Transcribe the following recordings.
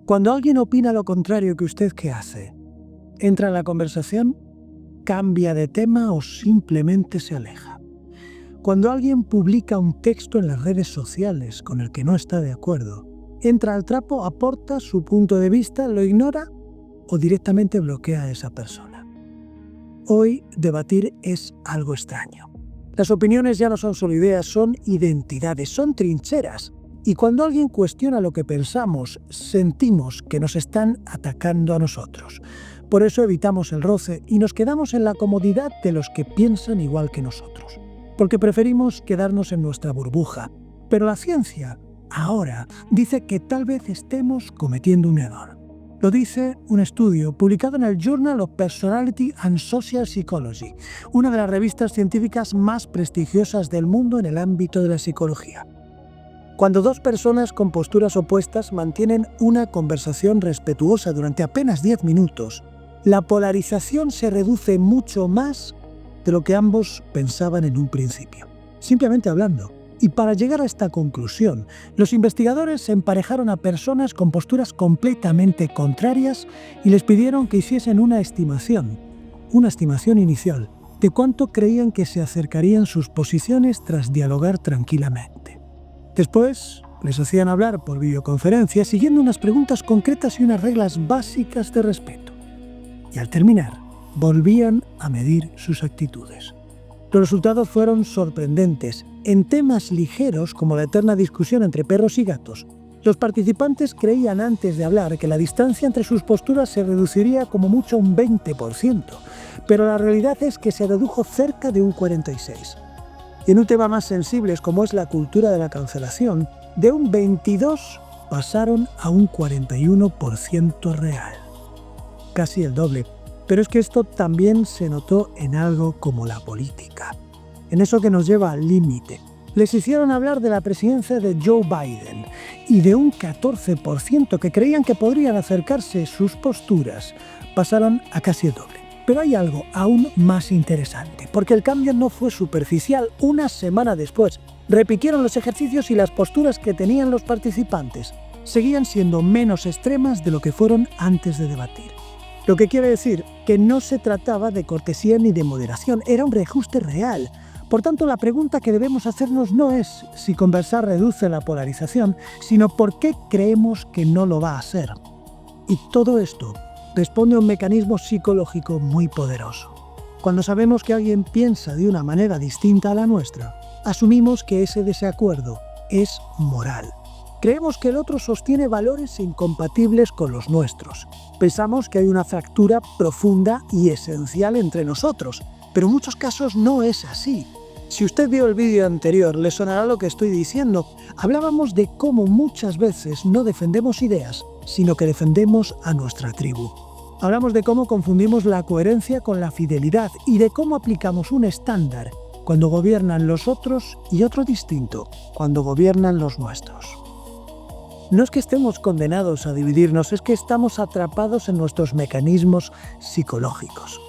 Cuando alguien opina lo contrario que usted, ¿qué hace? ¿Entra en la conversación? ¿Cambia de tema o simplemente se aleja? Cuando alguien publica un texto en las redes sociales con el que no está de acuerdo, ¿entra al trapo, aporta su punto de vista, lo ignora o directamente bloquea a esa persona? Hoy debatir es algo extraño. Las opiniones ya no son solo ideas, son identidades, son trincheras. Y cuando alguien cuestiona lo que pensamos, sentimos que nos están atacando a nosotros. Por eso evitamos el roce y nos quedamos en la comodidad de los que piensan igual que nosotros. Porque preferimos quedarnos en nuestra burbuja. Pero la ciencia, ahora, dice que tal vez estemos cometiendo un error. Lo dice un estudio publicado en el Journal of Personality and Social Psychology, una de las revistas científicas más prestigiosas del mundo en el ámbito de la psicología. Cuando dos personas con posturas opuestas mantienen una conversación respetuosa durante apenas 10 minutos, la polarización se reduce mucho más de lo que ambos pensaban en un principio, simplemente hablando. Y para llegar a esta conclusión, los investigadores se emparejaron a personas con posturas completamente contrarias y les pidieron que hiciesen una estimación inicial, de cuánto creían que se acercarían sus posiciones tras dialogar tranquilamente. Después, les hacían hablar por videoconferencia siguiendo unas preguntas concretas y unas reglas básicas de respeto. Y al terminar, volvían a medir sus actitudes. Los resultados fueron sorprendentes. En temas ligeros, como la eterna discusión entre perros y gatos, los participantes creían antes de hablar que la distancia entre sus posturas se reduciría como mucho un 20%, pero la realidad es que se redujo cerca de un 46%. Y en un tema más sensible como es la cultura de la cancelación, de un 22% pasaron a un 41% real. Casi el doble. Pero es que esto también se notó en algo como la política. En eso que nos lleva al límite. Les hicieron hablar de la presidencia de Joe Biden y de un 14% que creían que podrían acercarse sus posturas, pasaron a casi el doble. Pero hay algo aún más interesante, porque el cambio no fue superficial. Una semana después, repitieron los ejercicios y las posturas que tenían los participantes seguían siendo menos extremas de lo que fueron antes de debatir. Lo que quiere decir que no se trataba de cortesía ni de moderación, era un reajuste real. Por tanto, la pregunta que debemos hacernos no es si conversar reduce la polarización, sino por qué creemos que no lo va a hacer. Y todo esto responde a un mecanismo psicológico muy poderoso. Cuando sabemos que alguien piensa de una manera distinta a la nuestra, asumimos que ese desacuerdo es moral. Creemos que el otro sostiene valores incompatibles con los nuestros. Pensamos que hay una fractura profunda y esencial entre nosotros, pero en muchos casos no es así. Si usted vio el vídeo anterior, le sonará lo que estoy diciendo. Hablábamos de cómo muchas veces no defendemos ideas, sino que defendemos a nuestra tribu. Hablamos de cómo confundimos la coherencia con la fidelidad y de cómo aplicamos un estándar cuando gobiernan los otros y otro distinto cuando gobiernan los nuestros. No es que estemos condenados a dividirnos, es que estamos atrapados en nuestros mecanismos psicológicos.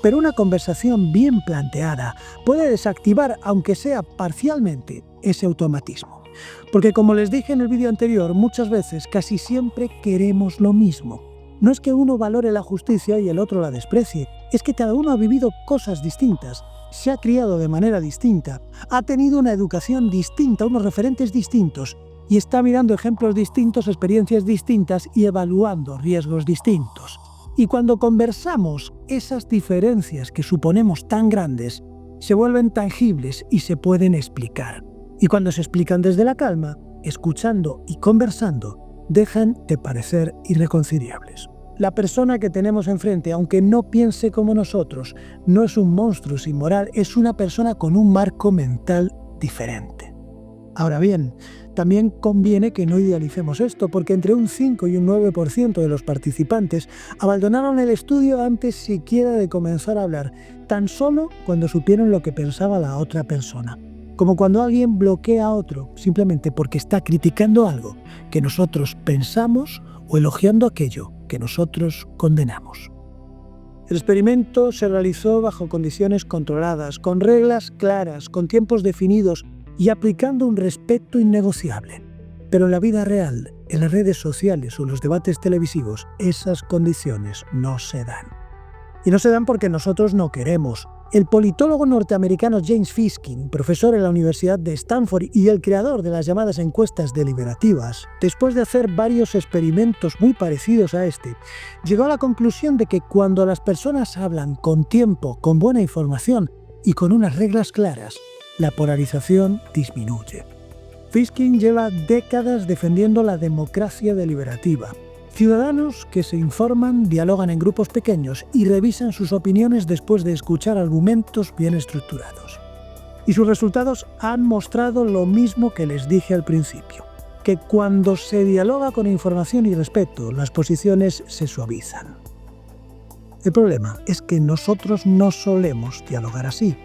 Pero una conversación bien planteada puede desactivar, aunque sea parcialmente, ese automatismo. Porque como les dije en el vídeo anterior, muchas veces, casi siempre queremos lo mismo. No es que uno valore la justicia y el otro la desprecie, es que cada uno ha vivido cosas distintas, se ha criado de manera distinta, ha tenido una educación distinta, unos referentes distintos, y está mirando ejemplos distintos, experiencias distintas y evaluando riesgos distintos. Y cuando conversamos, esas diferencias que suponemos tan grandes se vuelven tangibles y se pueden explicar. Y cuando se explican desde la calma, escuchando y conversando, dejan de parecer irreconciliables. La persona que tenemos enfrente, aunque no piense como nosotros, no es un monstruo sin moral, es una persona con un marco mental diferente. Ahora bien, también conviene que no idealicemos esto, porque entre un 5 y un 9% de los participantes abandonaron el estudio antes siquiera de comenzar a hablar, tan solo cuando supieron lo que pensaba la otra persona. Como cuando alguien bloquea a otro simplemente porque está criticando algo que nosotros pensamos o elogiando aquello que nosotros condenamos. El experimento se realizó bajo condiciones controladas, con reglas claras, con tiempos definidos y aplicando un respeto innegociable. Pero en la vida real, En las redes sociales o los debates televisivos, esas condiciones no se dan. Y no se dan porque nosotros no queremos. El politólogo norteamericano James Fiskin, profesor en la Universidad de Stanford y el creador de las llamadas encuestas deliberativas, después de hacer varios experimentos muy parecidos a este, llegó a la conclusión de que cuando las personas hablan con tiempo, con buena información y con unas reglas claras, la polarización disminuye. Fiskin lleva décadas defendiendo la democracia deliberativa. Ciudadanos que se informan, dialogan en grupos pequeños y revisan sus opiniones después de escuchar argumentos bien estructurados. Y sus resultados han mostrado lo mismo que les dije al principio, que cuando se dialoga con información y respeto, las posiciones se suavizan. El problema es que nosotros no solemos dialogar así.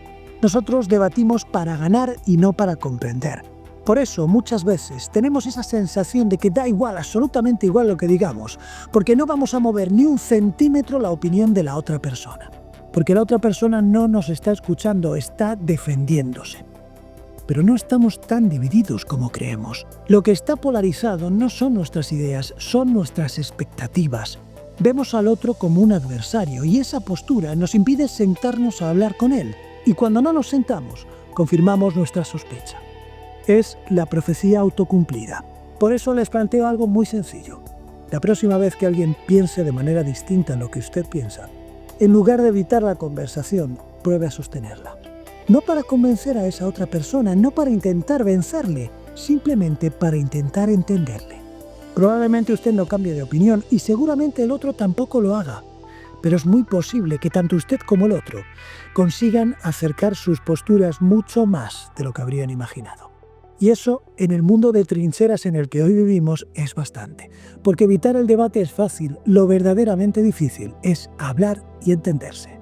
Nosotros debatimos para ganar y no para comprender. Por eso, muchas veces, tenemos esa sensación de que da igual, absolutamente igual lo que digamos, porque no vamos a mover ni un centímetro la opinión de la otra persona. Porque la otra persona no nos está escuchando, está defendiéndose. Pero no estamos tan divididos como creemos. Lo que está polarizado no son nuestras ideas, son nuestras expectativas. Vemos al otro como un adversario y esa postura nos impide sentarnos a hablar con él. Y cuando no nos sentamos, confirmamos nuestra sospecha. Es la profecía autocumplida. Por eso les planteo algo muy sencillo. La próxima vez que alguien piense de manera distinta a lo que usted piensa, en lugar de evitar la conversación, pruebe a sostenerla. No para convencer a esa otra persona, no para intentar vencerle, simplemente para intentar entenderle. Probablemente usted no cambie de opinión y seguramente el otro tampoco lo haga. Pero es muy posible que tanto usted como el otro consigan acercar sus posturas mucho más de lo que habrían imaginado. Y eso, en el mundo de trincheras en el que hoy vivimos, es bastante. Porque evitar el debate es fácil, lo verdaderamente difícil es hablar y entenderse.